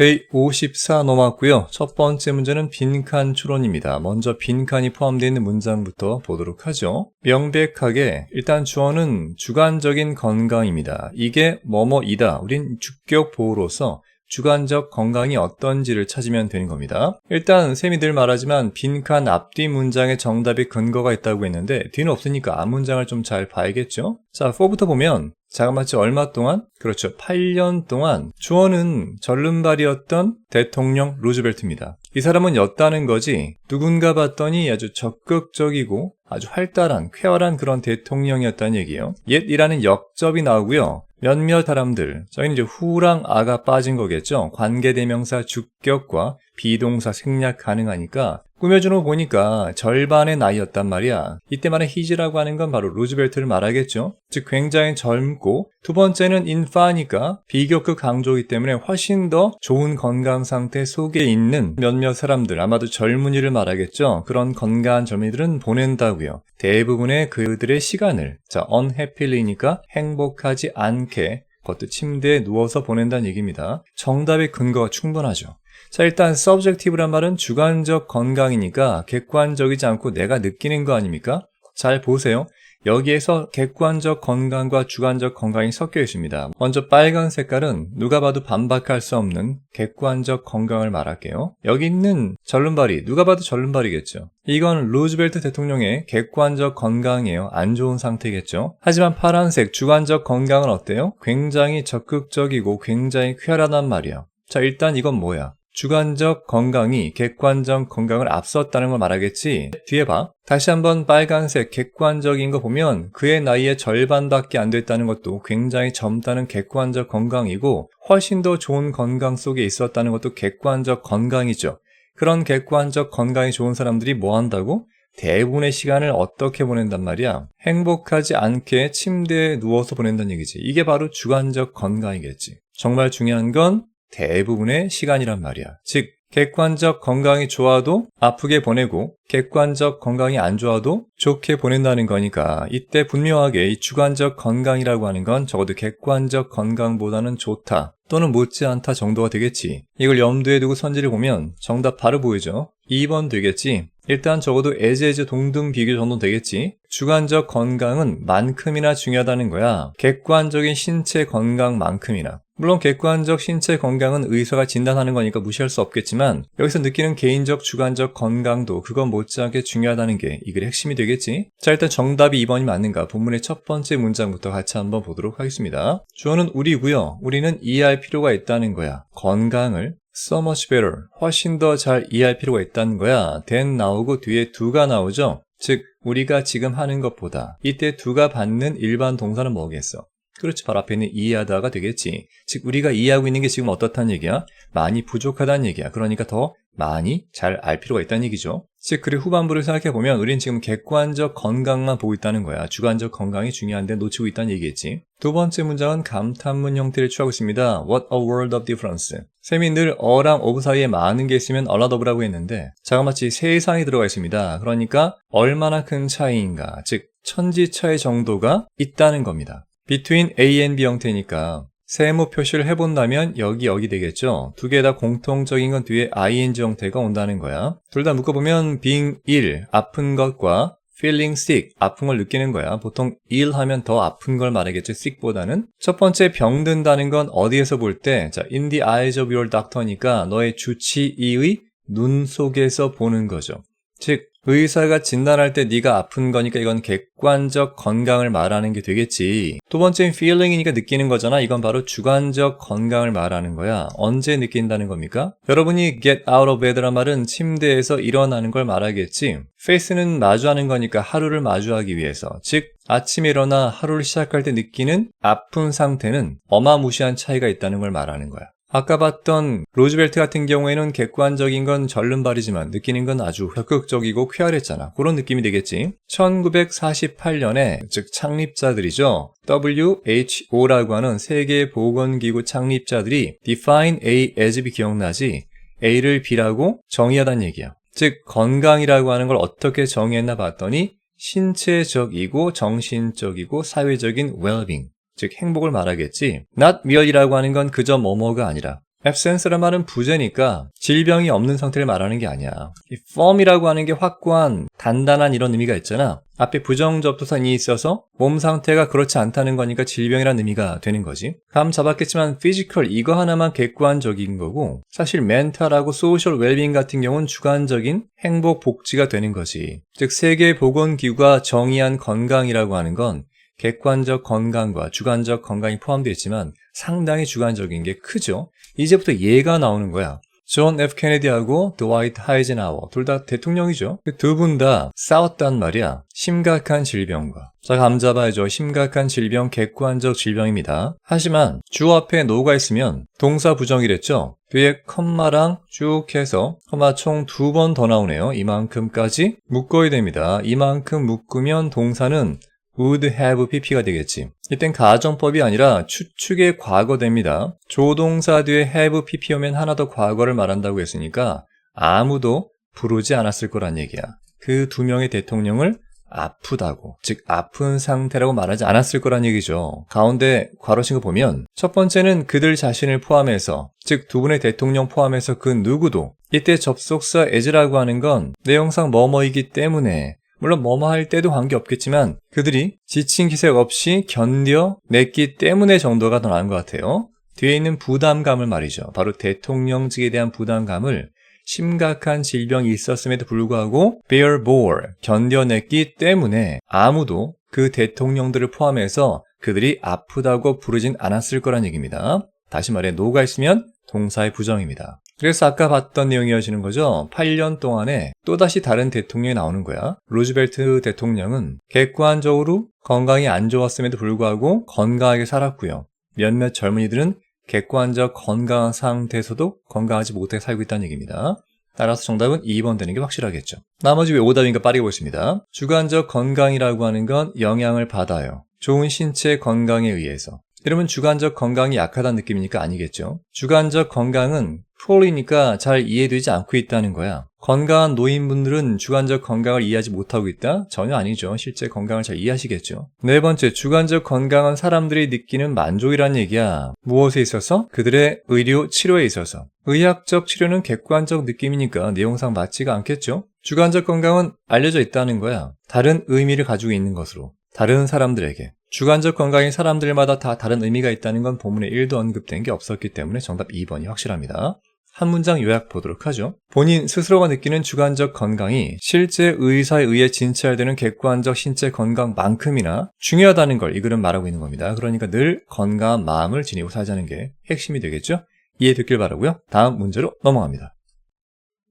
데이 54 넘어왔고요. 첫 번째 문제는 빈칸 추론입니다. 먼저 빈칸이 포함되어 있는 문장부터 보도록 하죠. 명백하게 일단 주어는 주관적인 건강입니다. 이게 뭐뭐이다. 우린 주격 보호로서 주관적 건강이 어떤지를 찾으면 되는 겁니다. 일단 쌤이 늘 말하지만 빈칸 앞뒤 문장에 정답의 근거가 있다고 했는데 뒤는 없으니까 앞 문장을 좀 잘 봐야겠죠. 자, 4부터 보면 자그마치 얼마 동안? 그렇죠. 8년 동안 주어는 절름발이었던 대통령 루즈벨트입니다. 이 사람은 였다는 거지 누군가 봤더니 아주 적극적이고 아주 활달한 쾌활한 그런 대통령이었다는 얘기예요. 옛이라는 역접이 나오고요. 몇몇 사람들, 저희는 이제 후랑 아가 빠진 거겠죠. 관계대명사 주격과 비동사 생략 가능하니까 꾸며주는 거 보니까 절반의 나이였단 말이야. 이때 말한 히즈라고 하는 건 바로 루즈벨트를 말하겠죠. 즉 굉장히 젊고 두 번째는 인파니까 비교급 강조이기 때문에 훨씬 더 좋은 건강 상태 속에 있는 몇몇 사람들, 아마도 젊은이를 말하겠죠. 그런 건강한 젊은이들은 보낸다고요. 대부분의 그들의 시간을 unhappy니까 행복하지 않게 그것도 침대에 누워서 보낸다는 얘기입니다. 정답의 근거가 충분하죠. 자, 일단 subjective란 말은 주관적 건강이니까 객관적이지 않고 내가 느끼는 거 아닙니까? 잘 보세요. 여기에서 객관적 건강과 주관적 건강이 섞여 있습니다. 먼저 빨간 색깔은 누가 봐도 반박할 수 없는 객관적 건강을 말할게요. 여기 있는 절름발이 누가 봐도 절름발이겠죠. 이건 루즈벨트 대통령의 객관적 건강이에요. 안 좋은 상태겠죠. 하지만 파란색 주관적 건강은 어때요? 굉장히 적극적이고 굉장히 쾌활하단 말이야. 자, 일단 이건 뭐야? 주관적 건강이 객관적 건강을 앞섰다는 걸 말하겠지. 뒤에 봐. 다시 한번 빨간색 객관적인 거 보면 그의 나이의 절반밖에 안 됐다는 것도 굉장히 젊다는 객관적 건강이고 훨씬 더 좋은 건강 속에 있었다는 것도 객관적 건강이죠. 그런 객관적 건강이 좋은 사람들이 뭐 한다고? 대부분의 시간을 어떻게 보낸단 말이야? 행복하지 않게 침대에 누워서 보낸다는 얘기지. 이게 바로 주관적 건강이겠지. 정말 중요한 건 대부분의 시간이란 말이야. 즉 객관적 건강이 좋아도 아프게 보내고 객관적 건강이 안 좋아도 좋게 보낸다는 거니까 이때 분명하게 이 주관적 건강이라고 하는 건 적어도 객관적 건강보다는 좋다 또는 못지않다 정도가 되겠지. 이걸 염두에 두고 선지를 보면 정답 바로 보이죠. 2번 되겠지. 일단 적어도 as 동등 비교 정도 되겠지. 주관적 건강은 만큼이나 중요하다는 거야. 객관적인 신체 건강만큼이나. 물론 객관적 신체 건강은 의사가 진단하는 거니까 무시할 수 없겠지만 여기서 느끼는 개인적 주관적 건강도 그건 못지않게 중요하다는 게 이 글의 핵심이 되겠지. 자, 일단 정답이 2번이 맞는가 본문의 첫 번째 문장부터 같이 한번 보도록 하겠습니다. 주어는 우리고요. 우리는 이해할 필요가 있다는 거야. 건강을 so much better, 훨씬 더 잘 이해할 필요가 있다는 거야. than 나오고 뒤에 do가 나오죠. 즉 우리가 지금 하는 것보다 이때 do가 받는 일반 동사는 뭐겠어? 그렇지, 바로 앞에 있는 이해하다가 되겠지. 즉 우리가 이해하고 있는 게 지금 어떻다는 얘기야? 많이 부족하다는 얘기야. 그러니까 더 많이 잘 알 필요가 있다는 얘기죠. 즉 그리고 후반부를 생각해보면 우린 지금 객관적 건강만 보고 있다는 거야. 주관적 건강이 중요한데 놓치고 있다는 얘기겠지. 두 번째 문장은 감탄문 형태를 취하고 있습니다. What a world of difference. 쌤이 늘 어랑 of 사이에 많은 게 있으면 a lot of라고 했는데 자그마치 세상이 들어가 있습니다. 그러니까 얼마나 큰 차이인가, 즉 천지차이 정도가 있다는 겁니다. between A and B 형태니까 세모 표시를 해본다면 여기 되겠죠. 두 개 다 공통적인 건 뒤에 ing 형태가 온다는 거야. 둘 다 묶어보면 being ill, 아픈 것과 feeling sick, 아픈 걸 느끼는 거야. 보통 ill 하면 더 아픈 걸 말하겠죠. sick보다는. 첫 번째 병든다는 건 어디에서 볼 때? 자, in the eyes of your doctor니까 너의 주치의의 눈 속에서 보는 거죠. 즉 의사가 진단할 때 네가 아픈 거니까 이건 객관적 건강을 말하는 게 되겠지. 두 번째는 feeling이니까 느끼는 거잖아. 이건 바로 주관적 건강을 말하는 거야. 언제 느낀다는 겁니까? 여러분이 get out of bed란 말은 침대에서 일어나는 걸 말하겠지. face는 마주하는 거니까 하루를 마주하기 위해서. 즉 아침에 일어나 하루를 시작할 때 느끼는 아픈 상태는 어마무시한 차이가 있다는 걸 말하는 거야. 아까 봤던 로즈벨트 같은 경우에는 객관적인 건 절름발이지만 느끼는 건 아주 적극적이고 쾌활했잖아. 그런 느낌이 되겠지. 1948년에 즉 창립자들이죠. WHO라고 하는 세계보건기구 창립자들이 define A as B 기억나지? A를 B라고 정의하다는 얘기야. 즉 건강이라고 하는 걸 어떻게 정의했나 봤더니 신체적이고 정신적이고 사회적인 well-being, 즉 행복을 말하겠지. not merely라고 하는 건 그저 뭐뭐가 아니라 absence란 말은 부재니까 질병이 없는 상태를 말하는 게 아니야. 이 firm이라고 하는 게 확고한, 단단한 이런 의미가 있잖아. 앞에 부정접두사이 있어서 몸 상태가 그렇지 않다는 거니까 질병이란 의미가 되는 거지. 감 잡았겠지만 physical 이거 하나만 객관적인 거고 사실 mental하고 social well-being 같은 경우는 주관적인 행복, 복지가 되는 거지. 즉 세계보건기구가 정의한 건강이라고 하는 건 객관적 건강과 주관적 건강이 포함되어 있지만 상당히 주관적인 게 크죠. 이제부터 얘가 나오는 거야. 존 F. 케네디하고 드와이트 하이젠하워 둘 다 대통령이죠. 두 분 다 싸웠단 말이야. 심각한 질병과. 자, 감 잡아야죠. 심각한 질병, 객관적 질병입니다. 하지만 주 앞에 노가 있으면 동사 부정이랬죠. 뒤에 컴마랑 쭉 해서 컴마 총 2번 더 나오네요. 이만큼까지 묶어야 됩니다. 이만큼 묶으면 동사는 would have pp가 되겠지. 이땐 가정법이 아니라 추측의 과거 됩니다. 조동사 뒤에 have pp 오면 하나 더 과거를 말한다고 했으니까 아무도 부르지 않았을 거란 얘기야. 그 두 명의 대통령을 아프다고, 즉 아픈 상태라고 말하지 않았을 거란 얘기죠. 가운데 괄호친 거 보면 첫 번째는 그들 자신을 포함해서, 즉 두 분의 대통령 포함해서 그 누구도, 이때 접속사 as라고 하는 건 내용상 뭐뭐이기 때문에, 물론 뭐뭐 할 때도 관계없겠지만 그들이 지친 기색 없이 견뎌냈기 때문에 정도가 더 나은 것 같아요. 뒤에 있는 부담감을 말이죠. 바로 대통령직에 대한 부담감을 심각한 질병이 있었음에도 불구하고 bear bore, 견뎌냈기 때문에 아무도 그 대통령들을 포함해서 그들이 아프다고 부르진 않았을 거란 얘기입니다. 다시 말해 no가 있으면 동사의 부정입니다. 그래서 아까 봤던 내용이 이어지는 거죠. 8년 동안에 또다시 다른 대통령이 나오는 거야. 루즈벨트 대통령은 객관적으로 건강이 안 좋았음에도 불구하고 건강하게 살았고요. 몇몇 젊은이들은 객관적 건강 상태에서도 건강하지 못하게 살고 있다는 얘기입니다. 따라서 정답은 2번 되는 게 확실하겠죠. 나머지 왜 오답인가 빠르게 보겠습니다. 주관적 건강이라고 하는 건 영향을 받아요. 좋은 신체 건강에 의해서. 여러분 주관적 건강이 약하다는 느낌이니까 아니겠죠. 주관적 건강은 poor이니까 잘 이해되지 않고 있다는 거야. 건강한 노인분들은 주관적 건강을 이해하지 못하고 있다? 전혀 아니죠. 실제 건강을 잘 이해하시겠죠. 네 번째, 주관적 건강은 사람들이 느끼는 만족이란 얘기야. 무엇에 있어서? 그들의 의료 치료에 있어서. 의학적 치료는 객관적 느낌이니까 내용상 맞지가 않겠죠. 주관적 건강은 알려져 있다는 거야. 다른 의미를 가지고 있는 것으로. 다른 사람들에게. 주관적 건강이 사람들마다 다 다른 의미가 있다는 건 본문에 1도 언급된 게 없었기 때문에 정답 2번이 확실합니다. 한 문장 요약 보도록 하죠. 본인 스스로가 느끼는 주관적 건강이 실제 의사에 의해 진찰되는 객관적 신체 건강만큼이나 중요하다는 걸 이 글은 말하고 있는 겁니다. 그러니까 늘 건강한 마음을 지니고 살자는 게 핵심이 되겠죠. 이해됐길 바라고요. 다음 문제로 넘어갑니다.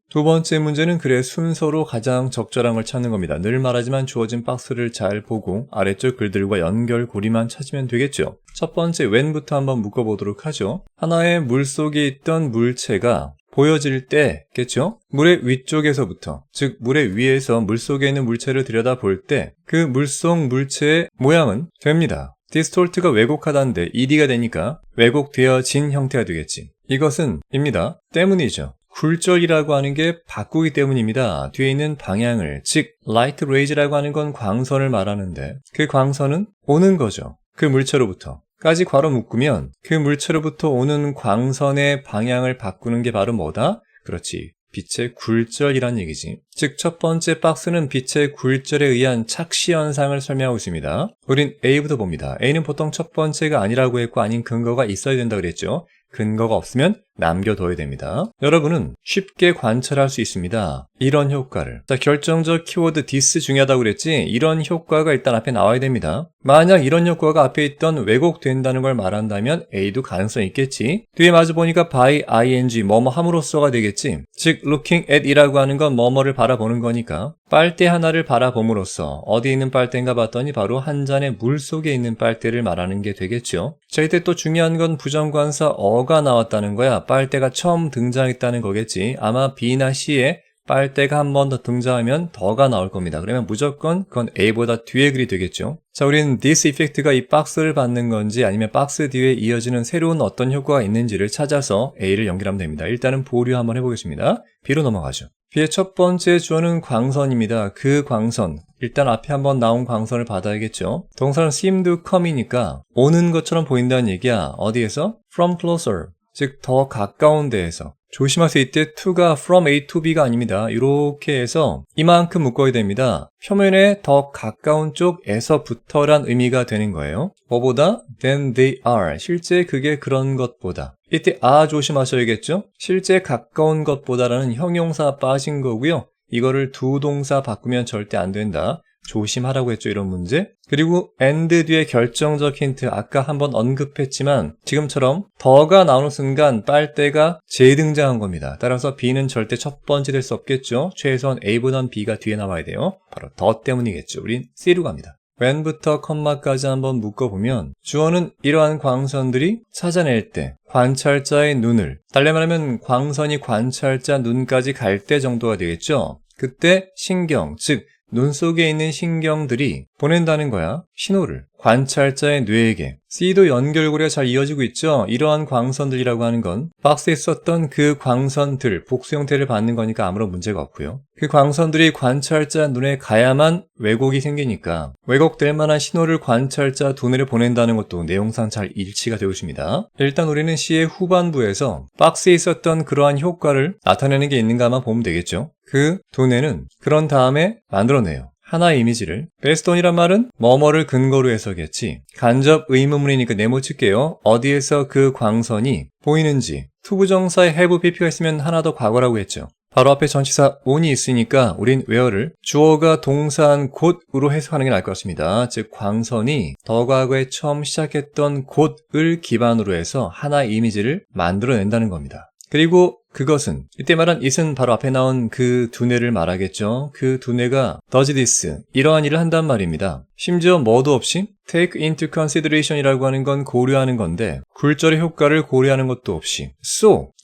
두 번째 문제는 글의 순서로 가장 적절한 걸 찾는 겁니다. 늘 말하지만 주어진 박스를 잘 보고 아래쪽 글들과 연결고리만 찾으면 되겠죠. 첫 번째 when부터 한번 묶어보도록 하죠. 하나의 물속에 있던 물체가 보여질 때겠죠? 물의 위쪽에서부터, 즉 물의 위에서 물속에 있는 물체를 들여다볼 때 그 물속 물체의 모양은 됩니다. distort가 왜곡하다는데 ed가 되니까 왜곡되어진 형태가 되겠지. 이것은 입니다. 때문이죠. 굴절이라고 하는 게 바꾸기 때문입니다. 뒤에 있는 방향을, 즉 light rays라고 하는 건 광선을 말하는데 그 광선은 오는 거죠. 그 물체로부터. 까지 괄호 묶으면 그 물체로부터 오는 광선의 방향을 바꾸는 게 바로 뭐다? 그렇지. 빛의 굴절이란 얘기지. 즉 첫 번째 박스는 빛의 굴절에 의한 착시 현상을 설명하고 있습니다. 우린 A부터 봅니다. A는 보통 첫 번째가 아니라고 했고 아닌 근거가 있어야 된다 그랬죠. 근거가 없으면 남겨둬야 됩니다. 여러분은 쉽게 관찰할 수 있습니다. 이런 효과를. 자, 결정적 키워드 this 중요하다고 그랬지? 이런 효과가 일단 앞에 나와야 됩니다. 만약 이런 효과가 앞에 있던 왜곡된다는 걸 말한다면 A도 가능성이 있겠지. 뒤에 마주 보니까 by ing 뭐뭐 함으로써가 되겠지. 즉 looking at 이라고 하는 건 뭐뭐를 바라보는 거니까 빨대 하나를 바라봄으로써 어디 있는 빨대인가 봤더니 바로 한 잔의 물 속에 있는 빨대를 말하는 게 되겠죠. 자, 이때 또 중요한 건 부정관사 어가 나왔다는 거야. 빨대가 처음 등장했다는 거겠지. 아마 B나 C에 빨대가 한 번 더 등장하면 더가 나올 겁니다. 그러면 무조건 그건 A보다 뒤에 글이 되겠죠. 자, 우리는 this effect가 이 박스를 받는 건지 아니면 박스 뒤에 이어지는 새로운 어떤 효과가 있는지를 찾아서 A를 연결하면 됩니다. 일단은 보류 한번 해보겠습니다. B로 넘어가죠. B의 첫 번째 주어는 광선입니다. 그 광선. 일단 앞에 한번 나온 광선을 받아야겠죠. 동사는 seem to come이니까 오는 것처럼 보인다는 얘기야. 어디에서? From closer. 즉 더 가까운 데에서. 조심하세요. 이때 to가 from A to B가 아닙니다. 이렇게 해서 이만큼 묶어야 됩니다. 표면에 더 가까운 쪽에서부터란 의미가 되는 거예요. 뭐보다? than they are. 실제 그게 그런 것보다. 이때 조심하셔야겠죠? 실제 가까운 것보다라는 형용사 빠진 거고요. 이거를 두 동사 바꾸면 절대 안 된다. 조심하라고 했죠, 이런 문제. 그리고 and 뒤에 결정적 힌트, 아까 한번 언급했지만 지금처럼 더가 나오는 순간 빨대가 재등장한 겁니다. 따라서 B는 절대 첫 번째 될 수 없겠죠. 최소한 A보단 B가 뒤에 나와야 돼요. 바로 더 때문이겠죠. 우린 C로 갑니다. when부터 컴마까지 한번 묶어보면 주어는 이러한 광선들이 찾아낼 때 관찰자의 눈을, 달리 말하면 광선이 관찰자 눈까지 갈 때 정도가 되겠죠. 그때 신경, 즉 눈 속에 있는 신경들이 보낸다는 거야. 신호를 관찰자의 뇌에게. C도 연결고리가 잘 이어지고 있죠. 이러한 광선들이라고 하는 건 박스에 썼던 그 광선들, 복수 형태를 받는 거니까 아무런 문제가 없고요. 그 광선들이 관찰자 눈에 가야만 왜곡이 생기니까 왜곡될 만한 신호를 관찰자 두뇌에 보낸다는 것도 내용상 잘 일치가 되고 있습니다. 일단 우리는 C의 후반부에서 박스에 있었던 그러한 효과를 나타내는 게 있는가만 보면 되겠죠. 그 두뇌는 그런 다음에 만들어내요. 하나의 이미지를. 베스트온이란 말은 뭐뭐를 근거로 해서겠지. 간접 의문문이니까 네모 칠게요. 어디에서 그 광선이 보이는지. 투부정사에 have pp가 있으면 하나 더 과거라고 했죠. 바로 앞에 전치사 on이 있으니까 우린 where를 주어가 동사한 곳으로 해석하는 게 나을 것 같습니다. 즉 광선이 더 과거에 처음 시작했던 곳을 기반으로 해서 하나의 이미지를 만들어낸다는 겁니다. 그리고 그것은, 이때 말한 it은 바로 앞에 나온 그 두뇌를 말하겠죠. 그 두뇌가 does this, 이러한 일을 한단 말입니다. 심지어 뭐도 없이 take into consideration이라고 하는 건 고려하는 건데 굴절의 효과를 고려하는 것도 없이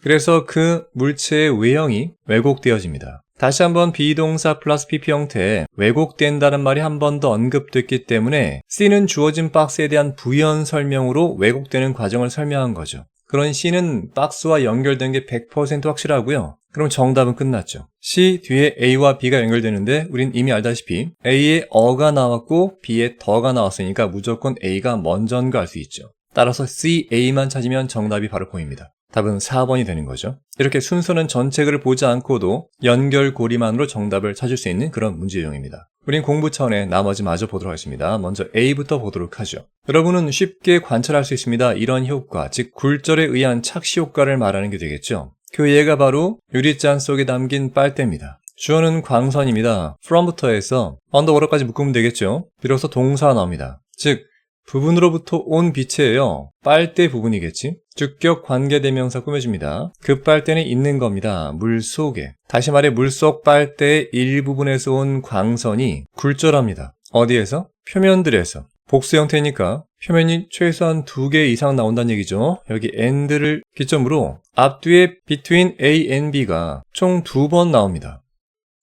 그래서 그 물체의 외형이 왜곡되어집니다. 다시 한번 비동사 플러스 PP 형태에 왜곡된다는 말이 한 번 더 언급됐기 때문에 C는 주어진 박스에 대한 부연 설명으로 왜곡되는 과정을 설명한 거죠. 그런 C는 박스와 연결된 게 100% 확실하고요. 그럼 정답은 끝났죠. C 뒤에 A와 B가 연결되는데 우린 이미 알다시피 A에 어가 나왔고 B에 더가 나왔으니까 무조건 A가 먼저인 걸 알 수 있죠. 따라서 C, A만 찾으면 정답이 바로 보입니다. 답은 4번이 되는 거죠. 이렇게 순서는 전체글을 보지 않고도 연결고리만으로 정답을 찾을 수 있는 그런 문제 유형입니다. 우린 공부 차원의 나머지 마저 보도록 하겠습니다. 먼저 A부터 보도록 하죠. 여러분은 쉽게 관찰할 수 있습니다. 이런 효과, 즉 굴절에 의한 착시 효과를 말하는 게 되겠죠. 그 예가 바로 유리잔 속에 담긴 빨대입니다. 주어는 광선입니다. from부터 해서 언더워러까지 묶으면 되겠죠. 비로소 동사가 나옵니다. 즉 부분으로부터 온 빛이에요. 빨대 부분이겠지. 주격 관계대명사 꾸며줍니다. 그 빨대는 있는 겁니다. 물 속에. 다시 말해 물속 빨대의 일부분에서 온 광선이 굴절합니다. 어디에서? 표면들에서. 복수 형태니까 표면이 최소한 2개 이상 나온다는 얘기죠. 여기 and를 기점으로 앞뒤에 between A and B가 총 2번 나옵니다.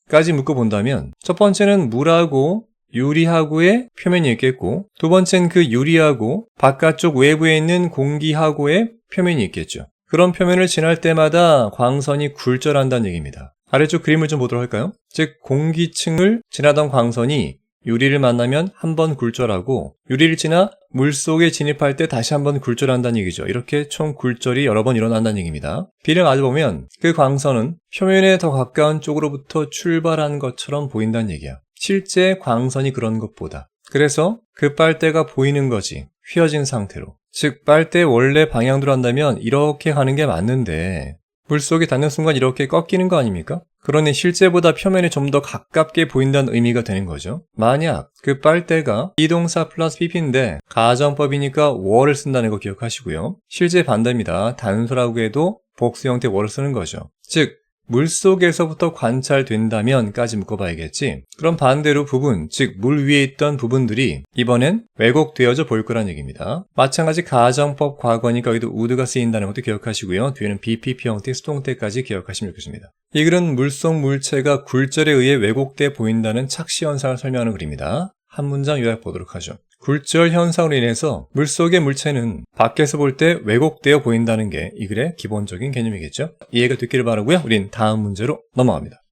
까지 묶어본다면 첫 번째는 물하고 유리하고의 표면이 있겠고 두 번째는 그 유리하고 바깥쪽 외부에 있는 공기하고의 표면이 있겠죠. 그런 표면을 지날 때마다 광선이 굴절한다는 얘기입니다. 아래쪽 그림을 좀 보도록 할까요? 즉 공기층을 지나던 광선이 유리를 만나면 한 번 굴절하고 유리를 지나 물속에 진입할 때 다시 한 번 굴절한다는 얘기죠. 이렇게 총 굴절이 여러 번 일어난다는 얘기입니다. B를 맞아보면 그 광선은 표면에 더 가까운 쪽으로부터 출발한 것처럼 보인다는 얘기야. 실제 광선이 그런 것보다. 그래서 그 빨대가 보이는 거지. 휘어진 상태로. 즉 빨대의 원래 방향대로 한다면 이렇게 가는 게 맞는데 물속에 닿는 순간 이렇게 꺾이는 거 아닙니까? 그러니 실제보다 표면에 좀 더 가깝게 보인다는 의미가 되는 거죠. 만약 그 빨대가 비동사 플러스 PP인데 가정법이니까 were를 쓴다는 거 기억하시고요. 실제 반대입니다. 단수라고 해도 복수 형태 were를 쓰는 거죠. 즉 물속에서부터 관찰된다면 까지 묶어봐야겠지. 그럼 반대로 부분, 즉 물 위에 있던 부분들이 이번엔 왜곡되어져 보일 거란 얘기입니다. 마찬가지 가정법 과거니까 여기도 would가 쓰인다는 것도 기억하시고요. 뒤에는 BPP 형태, 수동태까지 기억하시면 좋겠습니다. 이 글은 물속 물체가 굴절에 의해 왜곡돼 보인다는 착시 현상을 설명하는 글입니다. 한 문장 요약 보도록 하죠. 굴절 현상으로 인해서 물속의 물체는 밖에서 볼 때 왜곡되어 보인다는 게 이 글의 기본적인 개념이겠죠. 이해가 됐기를 바라고요. 우린 다음 문제로 넘어갑니다.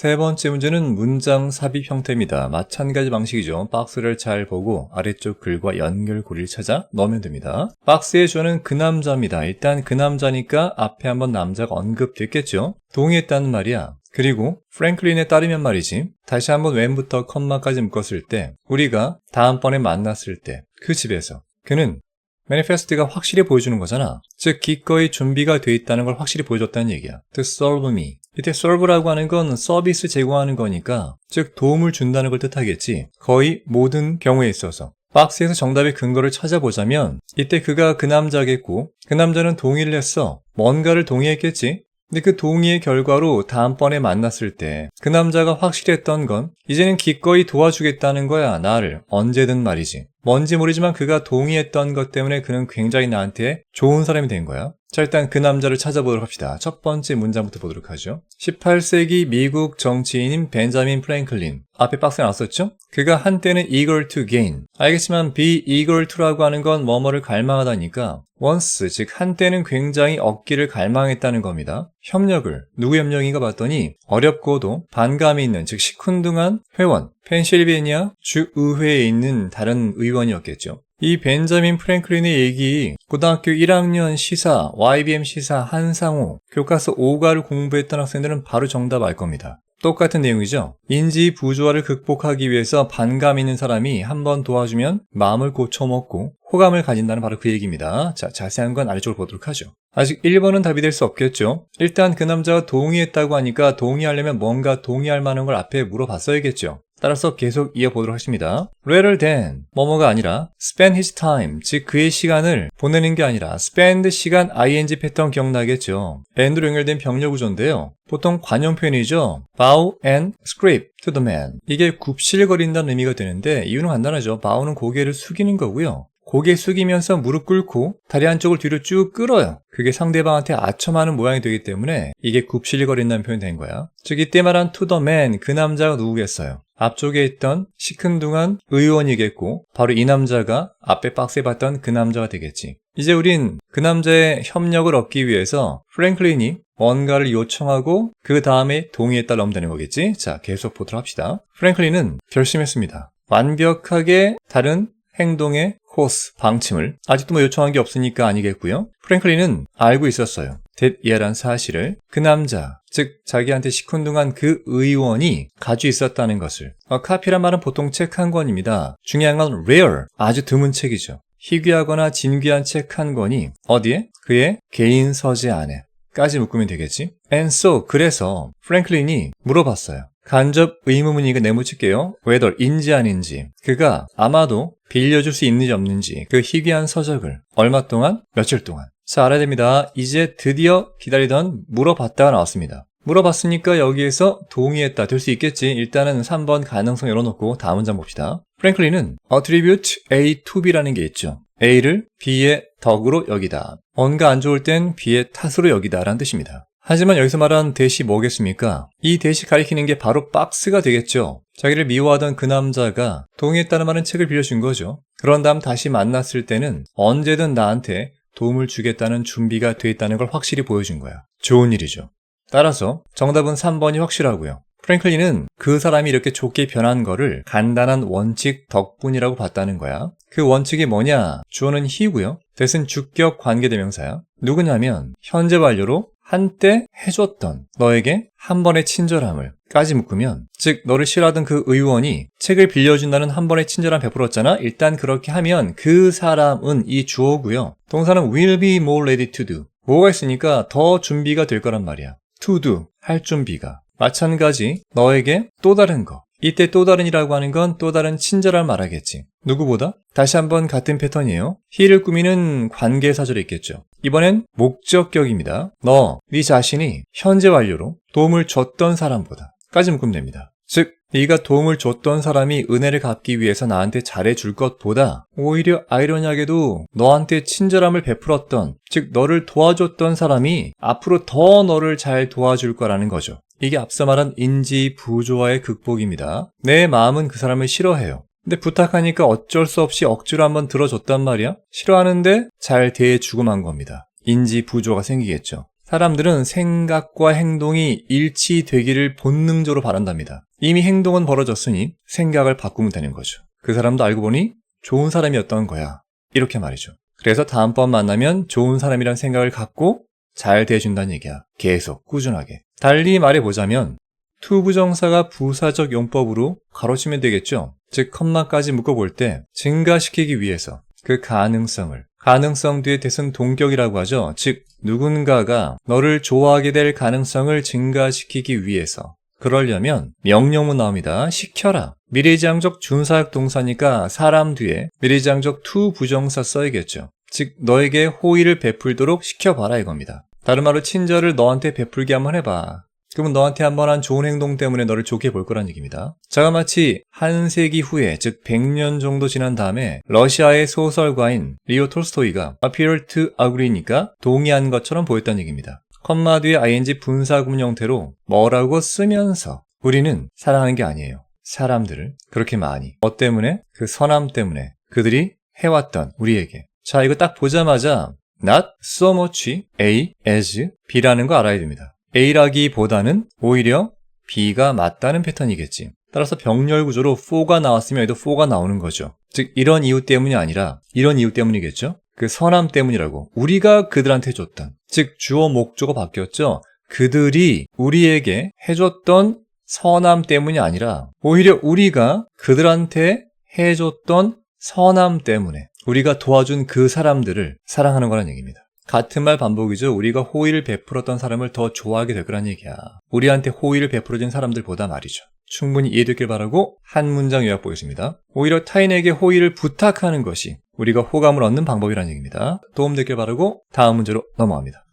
세 번째 문제는 문장 삽입 형태입니다. 마찬가지 방식이죠. 박스를 잘 보고 아래쪽 글과 연결고리를 찾아 넣으면 됩니다. 박스의 주어는 그 남자입니다. 일단 그 남자니까 앞에 한번 남자가 언급됐겠죠. 동의했다는 말이야. 그리고 프랭클린에 따르면 말이지. 다시 한번 when부터 컴마까지 묶었을 때 우리가 다음번에 만났을 때 그 집에서 그는 manifest가 확실히 보여주는 거잖아. 즉 기꺼이 준비가 돼 있다는 걸 확실히 보여줬다는 얘기야. To serve me. 이때 serve라고 하는 건 서비스 제공하는 거니까 즉 도움을 준다는 걸 뜻하겠지. 거의 모든 경우에 있어서. 박스에서 정답의 근거를 찾아보자면 이때 그가 그 남자겠고 그 남자는 동의를 했어. 뭔가를 동의했겠지. 근데 그 동의의 결과로 다음번에 만났을 때 그 남자가 확실했던 건 이제는 기꺼이 도와주겠다는 거야. 나를 언제든 말이지. 뭔지 모르지만 그가 동의했던 것 때문에 그는 굉장히 나한테 좋은 사람이 된 거야. 자, 일단 그 남자를 찾아보도록 합시다. 첫 번째 문장부터 보도록 하죠. 18세기 미국 정치인인 벤자민 프랭클린. 앞에 박스에 나왔었죠? 그가 한때는 eager to gain. 알겠지만 be eager to라고 하는 건 뭐뭐를 갈망하다니까 once, 즉 한때는 굉장히 얻기를 갈망했다는 겁니다. 협력을, 누구 협력인가 봤더니 어렵고도 반감이 있는, 즉 시큰둥한 회원, 펜실베니아 주의회에 있는 다른 의원이었겠죠. 이 벤자민 프랭클린의 얘기, 고등학교 1학년 시사, YBM 시사, 한상호, 교과서 5과를 공부했던 학생들은 바로 정답 알 겁니다. 똑같은 내용이죠. 인지 부조화를 극복하기 위해서 반감 있는 사람이 한번 도와주면 마음을 고쳐먹고 호감을 가진다는 바로 그 얘기입니다. 자, 자세한 건 아래쪽으로 보도록 하죠. 아직 1번은 답이 될 수 없겠죠. 일단 그 남자가 동의했다고 하니까 동의하려면 뭔가 동의할 만한 걸 앞에 물어봤어야겠죠. 따라서 계속 이어보도록 하십니다. Rather than 뭐뭐가 아니라 spend his time, 즉 그의 시간을 보내는 게 아니라 spend 시간 ing 패턴 기억나겠죠. and로 연결된 병렬 구조인데요. 보통 관용 표현이죠. bow and script to the man. 이게 굽실거린다는 의미가 되는데 이유는 간단하죠. bow는 고개를 숙이는 거고요. 고개 숙이면서 무릎 꿇고 다리 한쪽을 뒤로 쭉 끌어요. 그게 상대방한테 아첨하는 모양이 되기 때문에 이게 굽실거린다는 표현이 된 거야. 즉 이때 말한 to the man, 그 남자가 누구겠어요? 앞쪽에 있던 시큰둥한 의원이겠고 바로 이 남자가 앞에 박스에 봤던 그 남자가 되겠지. 이제 우린 그 남자의 협력을 얻기 위해서 프랭클린이 뭔가를 요청하고 그 다음에 동의했다 넣으면 되는 거겠지. 자, 계속 보도록 합시다. 프랭클린은 결심했습니다. 완벽하게 다른 행동의 코스, 방침을 아직도 요청한 게 없으니까 아니겠고요. 프랭클린은 알고 있었어요. that이란 사실을 그 남자, 즉 자기한테 시큰둥한 그 의원이 가지고 있었다는 것을. 카피란 말은 보통 책 한 권입니다. 중요한 건 rare, 아주 드문 책이죠. 희귀하거나 진귀한 책 한 권이 어디에? 그의 개인 서재 안에 까지 묶으면 되겠지. And so, 그래서 프랭클린이 물어봤어요. 간접 의문문이니까 내묻힐게요. whether 인지 아닌지, 그가 아마도 빌려줄 수 있는지 없는지 그 희귀한 서적을 얼마 동안? 며칠 동안. 자, 알아야 됩니다. 이제 드디어 기다리던 물어봤다가 나왔습니다. 물어봤으니까 여기에서 동의했다 될 수 있겠지. 일단은 3번 가능성 열어놓고 다음 문장 봅시다. 프랭클린은 attribute A to B라는 게 있죠. A를 B의 덕으로 여기다. 뭔가 안 좋을 땐 B의 탓으로 여기다 라는 뜻입니다. 하지만 여기서 말한 대시 뭐겠습니까? 이 대시 가리키는 게 바로 박스가 되겠죠. 자기를 미워하던 그 남자가 동의했다는 말은 책을 빌려준 거죠. 그런 다음 다시 만났을 때는 언제든 나한테 도움을 주겠다는 준비가 돼 있다는 걸 확실히 보여준 거야. 좋은 일이죠. 따라서 정답은 3번이 확실하고요. 프랭클린은 그 사람이 이렇게 좋게 변한 거를 간단한 원칙 덕분이라고 봤다는 거야. 그 원칙이 뭐냐? 주어는 he고요. that은 주격 관계대명사야. 누구냐면 현재 완료로 한때 해줬던 너에게 한 번의 친절함을 까지 묶으면, 즉 너를 싫어하던 그 의원이 책을 빌려준다는 한 번의 친절함 베풀었잖아. 일단 그렇게 하면 그 사람은 이 주어고요. 동사는 will be more ready to do. 뭐가 있으니까 더 준비가 될 거란 말이야. to do, 할 준비가. 마찬가지 너에게 또 다른 거. 이때 또 다른이라고 하는 건 또 다른 친절함을 말하겠지. 누구보다? 다시 한번 같은 패턴이에요. he를 꾸미는 관계사절이 있겠죠. 이번엔 목적격입니다. 네 자신이 현재 완료로 도움을 줬던 사람보다 까지 묶으면 됩니다. 즉 네가 도움을 줬던 사람이 은혜를 갚기 위해서 나한테 잘해줄 것보다 오히려 아이러니하게도 너한테 친절함을 베풀었던, 즉 너를 도와줬던 사람이 앞으로 더 너를 잘 도와줄 거라는 거죠. 이게 앞서 말한 인지 부조화의 극복입니다. 내 마음은 그 사람을 싫어해요. 근데 부탁하니까 어쩔 수 없이 억지로 한번 들어줬단 말이야. 싫어하는데 잘 대해주고 만 겁니다. 인지 부조화가 생기겠죠. 사람들은 생각과 행동이 일치되기를 본능적으로 바란답니다. 이미 행동은 벌어졌으니 생각을 바꾸면 되는 거죠. 그 사람도 알고 보니 좋은 사람이었던 거야. 이렇게 말이죠. 그래서 다음번 만나면 좋은 사람이란 생각을 갖고 잘 대해준다는 얘기야. 계속 꾸준하게. 달리 말해보자면 to 부정사가 부사적 용법으로 가로치면 되겠죠. 즉 컴마까지 묶어볼 때 증가시키기 위해서 그 가능성 뒤에 대선 동격이라고 하죠. 즉 누군가가 너를 좋아하게 될 가능성을 증가시키기 위해서 그러려면 명령문 나옵니다. 시켜라. 미래지향적 준사역 동사니까 사람 뒤에 미래지향적 to 부정사 써야겠죠. 즉 너에게 호의를 베풀도록 시켜봐라 이겁니다. 다른 말로 친절을 너한테 베풀게 한번 해봐. 그러면 너한테 한번 한 좋은 행동 때문에 너를 좋게 볼 거란 얘기입니다. 자가 마치 한 세기 후에 즉 100년 정도 지난 다음에 러시아의 소설가인 리오 톨스토이가 appear to agree니까 동의한 것처럼 보였다는 얘기입니다. 컴마 뒤에 ing 분사구문 형태로 뭐라고 쓰면서 우리는 사랑하는 게 아니에요. 사람들을 그렇게 많이. 뭐 때문에? 그 선함 때문에. 그들이 해왔던 우리에게. 자, 이거 딱 보자마자 not so much A as B라는 거 알아야 됩니다. A라기보다는 오히려 B가 맞다는 패턴이겠지. 따라서 병렬 구조로 for가 나왔으면 여기도 for가 나오는 거죠. 즉 이런 이유 때문이 아니라 이런 이유 때문이겠죠. 그 선함 때문이라고. 우리가 그들한테 줬던. 즉 주어 목조가 바뀌었죠. 그들이 우리에게 해줬던 선함 때문이 아니라 오히려 우리가 그들한테 해줬던 선함 때문에 우리가 도와준 그 사람들을 사랑하는 거란 얘기입니다. 같은 말 반복이죠. 우리가 호의를 베풀었던 사람을 더 좋아하게 될 거란 얘기야. 우리한테 호의를 베풀어준 사람들보다 말이죠. 충분히 이해됐길 바라고 한 문장 요약 보겠습니다. 오히려 타인에게 호의를 부탁하는 것이 우리가 호감을 얻는 방법이란 얘기입니다. 도움됐길 바라고 다음 문제로 넘어갑니다.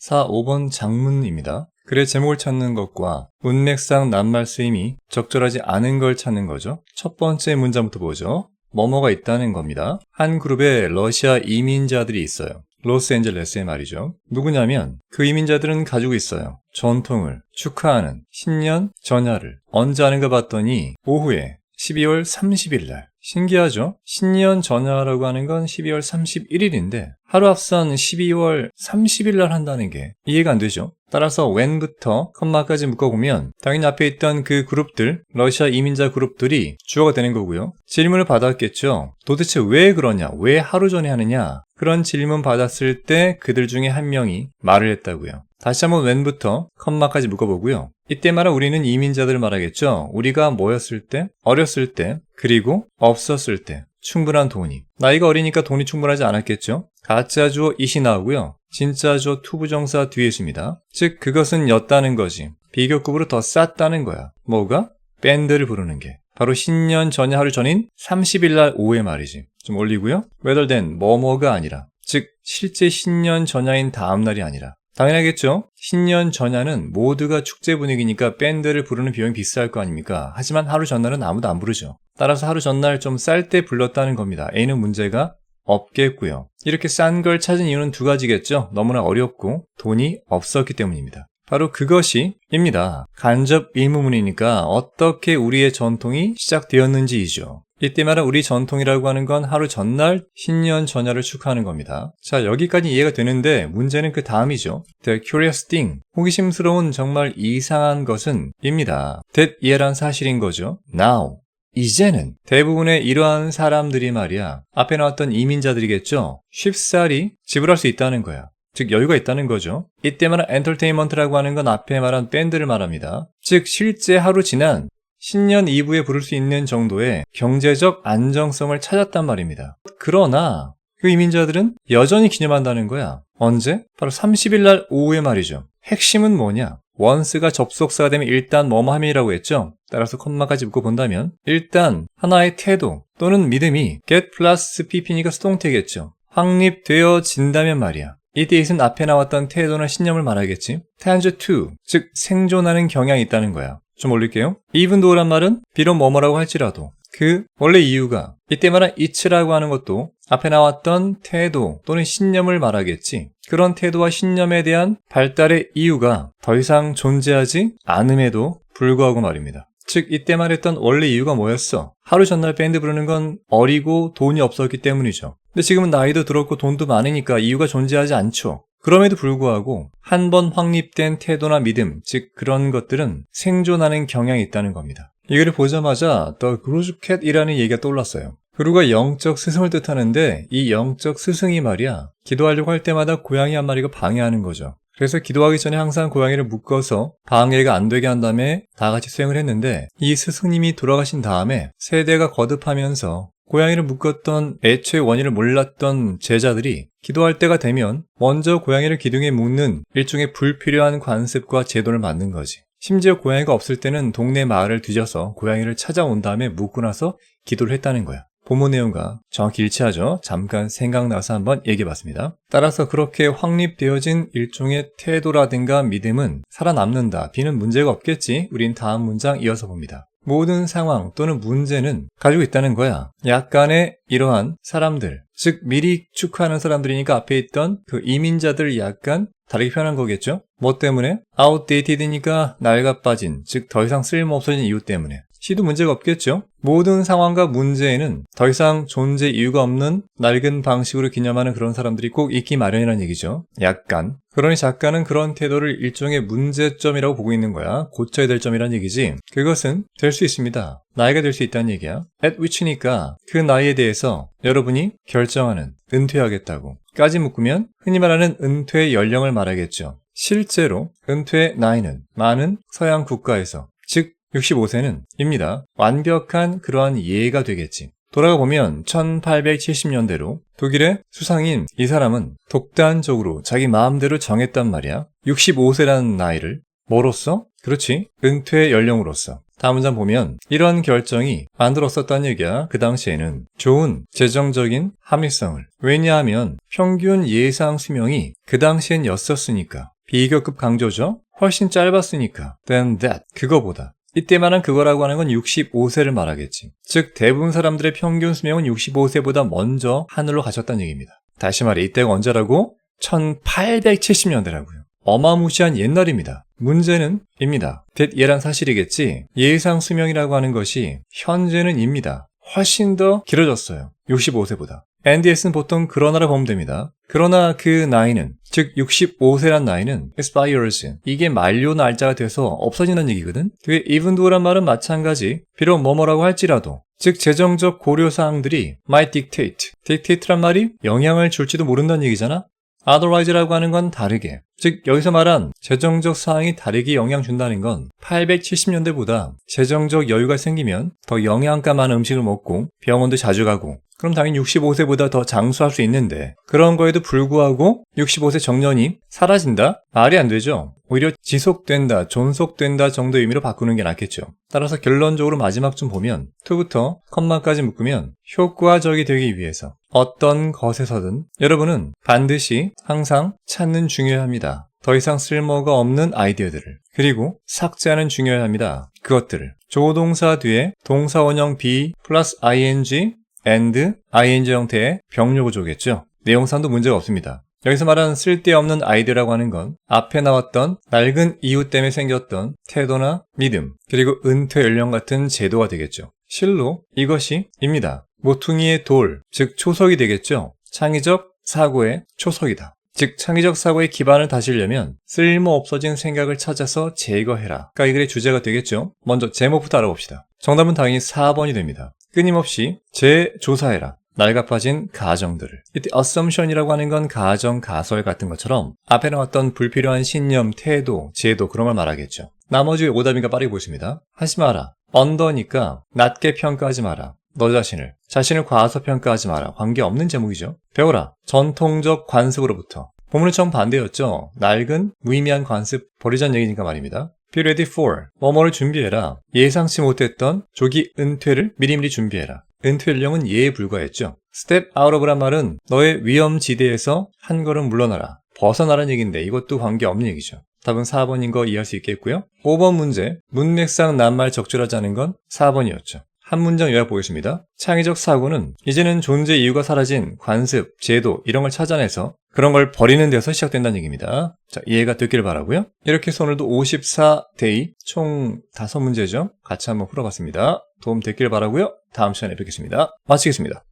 4, 5번 장문입니다. 글의 제목을 찾는 것과 문맥상 낱말 쓰임이 적절하지 않은 걸 찾는 거죠. 첫 번째 문장부터 보죠. 뭐뭐가 있다는 겁니다. 한 그룹의 러시아 이민자들이 있어요. 로스앤젤레스의 말이죠. 누구냐면 그 이민자들은 가지고 있어요. 전통을 축하하는 신년 전야를 언제 하는가 봤더니 오후에 12월 30일 날. 신기하죠? 신년 전야라고 하는 건 12월 31일인데 하루 앞선 12월 30일 날 한다는 게 이해가 안 되죠? 따라서 when부터 컴마까지 묶어보면 당연히 앞에 있던 그 그룹들, 러시아 이민자 그룹들이 주어가 되는 거고요. 질문을 받았겠죠. 도대체 왜 그러냐? 왜 하루 전에 하느냐? 그런 질문 받았을 때 그들 중에 한 명이 말을 했다고요. 다시 한번 when부터 컴마까지 묶어보고요. 이때 말은 우리는 이민자들을 말하겠죠. 우리가 뭐였을 때, 어렸을 때, 그리고 없었을 때 충분한 돈이. 나이가 어리니까 돈이 충분하지 않았겠죠. 가짜 주어 it이 나오고요. 진짜 주어 to 부정사 뒤에 있습니다. 즉 그것은 였다는 거지. 비교급으로 더 쌌다는 거야. 뭐가? 밴드를 부르는 게. 바로 신년 전야 하루 전인 30일 날 오후에 말이지. 좀 올리고요. rather than 뭐뭐가 아니라. 즉 실제 신년 전야인 다음 날이 아니라. 당연하겠죠. 신년 전야는 모두가 축제 분위기니까 밴드를 부르는 비용이 비쌀 거 아닙니까? 하지만 하루 전날은 아무도 안 부르죠. 따라서 하루 전날 좀 쌀 때 불렀다는 겁니다. A는 문제가 없겠고요. 이렇게 싼 걸 찾은 이유는 두 가지겠죠. 너무나 어렵고 돈이 없었기 때문입니다. 바로 그것이입니다. 간접 의문문이니까 어떻게 우리의 전통이 시작되었는지이죠. 이때 말은 우리 전통이라고 하는 건 하루 전날 신년 전야를 축하하는 겁니다. 자, 여기까지 이해가 되는데 문제는 그 다음이죠. The curious thing, 호기심스러운 정말 이상한 것은 입니다. that 이해란 사실인 거죠. Now, 이제는 대부분의 이러한 사람들이 말이야. 앞에 나왔던 이민자들이겠죠. 쉽사리 지불할 수 있다는 거야. 즉 여유가 있다는 거죠. 이때 말한 엔터테인먼트라고 하는 건 앞에 말한 밴드를 말합니다. 즉 실제 하루 지난 신년 이브에 부를 수 있는 정도의 경제적 안정성을 찾았단 말입니다. 그러나 그 이민자들은 여전히 기념한다는 거야. 언제? 바로 30일 날 오후에 말이죠. 핵심은 뭐냐? once가 접속사가 되면 일단 뭐뭐함이라고 했죠. 따라서 콤마까지 묶어본다면 일단 하나의 태도 또는 믿음이 get 플러스 pp니까 수동태겠죠. 확립되어진다면 말이야. 이때 it은 앞에 나왔던 태도나 신념을 말하겠지. tends to, 즉 생존하는 경향이 있다는 거야. 좀 올릴게요. even though란 말은 비록 뭐뭐라고 할지라도 그 원래 이유가 이때 말한 it라고 하는 것도 앞에 나왔던 태도 또는 신념을 말하겠지. 그런 태도와 신념에 대한 발달의 이유가 더 이상 존재하지 않음에도 불구하고 말입니다. 즉 이때 말했던 원래 이유가 뭐였어? 하루 전날 밴드 부르는 건 어리고 돈이 없었기 때문이죠. 근데 지금은 나이도 들었고 돈도 많으니까 이유가 존재하지 않죠. 그럼에도 불구하고 한 번 확립된 태도나 믿음, 즉 그런 것들은 생존하는 경향이 있다는 겁니다. 이거를 보자마자 The Gruge Cat이라는 얘기가 떠올랐어요. 그루가 영적 스승을 뜻하는데 이 영적 스승이 말이야 기도하려고 할 때마다 고양이 한 마리가 방해하는 거죠. 그래서 기도하기 전에 항상 고양이를 묶어서 방해가 안 되게 한 다음에 다 같이 수행을 했는데 이 스승님이 돌아가신 다음에 세대가 거듭하면서 고양이를 묶었던 애초의 원인을 몰랐던 제자들이 기도할 때가 되면 먼저 고양이를 기둥에 묶는 일종의 불필요한 관습과 제도를 만든 거지. 심지어 고양이가 없을 때는 동네 마을을 뒤져서 고양이를 찾아온 다음에 묶고 나서 기도를 했다는 거야. 본문 내용과 정확히 일치하죠. 잠깐 생각나서 한번 얘기해봤습니다. 따라서 그렇게 확립되어진 일종의 태도라든가 믿음은 살아남는다. B는 문제가 없겠지. 우린 다음 문장 이어서 봅니다. 모든 상황 또는 문제는 가지고 있다는 거야. 약간의 이러한 사람들, 즉 미리 축하하는 사람들이니까 앞에 있던 그 이민자들 약간 다르게 표현한 거겠죠? 뭐 때문에? outdated니까 낡아빠진, 즉 더 이상 쓸모없어진 이유 때문에. C도 문제가 없겠죠? 모든 상황과 문제에는 더 이상 존재 이유가 없는 낡은 방식으로 기념하는 그런 사람들이 꼭 있기 마련이라는 얘기죠. 약간. 그러니 작가는 그런 태도를 일종의 문제점이라고 보고 있는 거야. 고쳐야 될 점이란 얘기지. 그것은 될 수 있습니다. 나이가 될 수 있다는 얘기야. at which니까 그 나이에 대해서 여러분이 결정하는, 은퇴하겠다고 까지 묶으면 흔히 말하는 은퇴 연령을 말하겠죠. 실제로 은퇴 나이는 많은 서양 국가에서 즉 65세는 입니다. 완벽한 그러한 예가 되겠지. 돌아가 보면 1870년대로 독일의 수상인 이 사람은 독단적으로 자기 마음대로 정했단 말이야. 65세라는 나이를 뭐로써? 그렇지. 은퇴 연령으로서. 다음 문장 보면 이런 결정이 만들었었다는 얘기야. 그 당시에는 좋은 재정적인 합리성을. 왜냐하면 평균 예상 수명이 그 당시엔 였었으니까. 비교급 강조죠. 훨씬 짧았으니까. than that. 그거보다. 이때 말한 그거라고 하는 건 65세를 말하겠지. 즉 대부분 사람들의 평균 수명은 65세보다 먼저 하늘로 가셨다는 얘기입니다. 다시 말해 이때가 언제라고? 1870년대라고요. 어마무시한 옛날입니다. 문제는 입니다. 얘란 사실이겠지. 예상 수명이라고 하는 것이 현재는 입니다. 훨씬 더 길어졌어요. 65세보다. NDS는 보통 그러나라 보면 됩니다. 그러나 그 나이는, 즉 65세란 나이는 expires, 이게 만료 날짜가 돼서 없어진다는 얘기거든. 뒤에 even though란 말은 마찬가지. 비록 뭐뭐라고 할지라도, 즉 재정적 고려사항들이 might dictate. dictate란 말이 영향을 줄지도 모른다는 얘기잖아. otherwise라고 하는 건 다르게, 즉 여기서 말한 재정적 사항이 다르게 영향 준다는 건 870년대보다 재정적 여유가 생기면 더 영양가 많은 음식을 먹고 병원도 자주 가고 그럼 당연히 65세보다 더 장수할 수 있는데 그런 거에도 불구하고 65세 정년이 사라진다? 말이 안 되죠. 오히려 지속된다, 존속된다 정도의 의미로 바꾸는 게 낫겠죠. 따라서 결론적으로 마지막쯤 보면 to부터 컴마까지 묶으면 효과적이 되기 위해서 어떤 것에서든 여러분은 반드시 항상 찾는 중요합니다. 더 이상 쓸모가 없는 아이디어들을. 그리고 삭제하는 중요합니다. 그것들을. 조동사 뒤에 동사 원형 be 플러스 ing and ing 형태의 병렬구조겠죠. 내용상도 문제가 없습니다. 여기서 말하는 쓸데없는 아이디어라고 하는 건 앞에 나왔던 낡은 이유 때문에 생겼던 태도나 믿음, 그리고 은퇴 연령 같은 제도가 되겠죠. 실로 이것이 입니다. 모퉁이의 돌, 즉 초석이 되겠죠. 창의적 사고의 초석이다. 즉 창의적 사고의 기반을 다시려면 쓸모없어진 생각을 찾아서 제거해라. 이 글의 주제가 되겠죠. 먼저 제목부터 알아봅시다. 정답은 당연히 4번이 됩니다. 끊임없이 재조사해라. 낡아빠진 가정들을. 이때 assumption이라고 하는 건 가정, 가설 같은 것처럼 앞에 나왔던 불필요한 신념, 태도, 제도 그런 걸 말하겠죠. 나머지 오답인가 빠르게 보십니다. 하지 마라. 언더니까 낮게 평가하지 마라. 너 자신을 과소평가하지 마라. 관계없는 제목이죠. 배워라. 전통적 관습으로부터. 본문은 정반대였죠. 낡은 무의미한 관습 버리자는 얘기니까 말입니다. Be ready for. 뭐뭐를 준비해라. 예상치 못했던 조기 은퇴를 미리미리 준비해라. 은퇴 연령은 예에 불과했죠. Step out of란 말은 너의 위험지대에서 한 걸음 물러나라. 벗어나라는 얘기인데 이것도 관계없는 얘기죠. 답은 4번인 거 이해할 수 있겠고요. 5번 문제. 문맥상 낱말 적절하지 않은 건 4번이었죠. 한 문장 요약 보겠습니다. 창의적 사고는 이제는 존재 이유가 사라진 관습, 제도 이런 걸 찾아내서 그런 걸 버리는 데서 시작된다는 얘기입니다. 자, 이해가 됐길 바라고요. 이렇게 해서 오늘도 54데이 총 5문제죠. 같이 한번 풀어봤습니다. 도움 됐길 바라고요. 다음 시간에 뵙겠습니다. 마치겠습니다.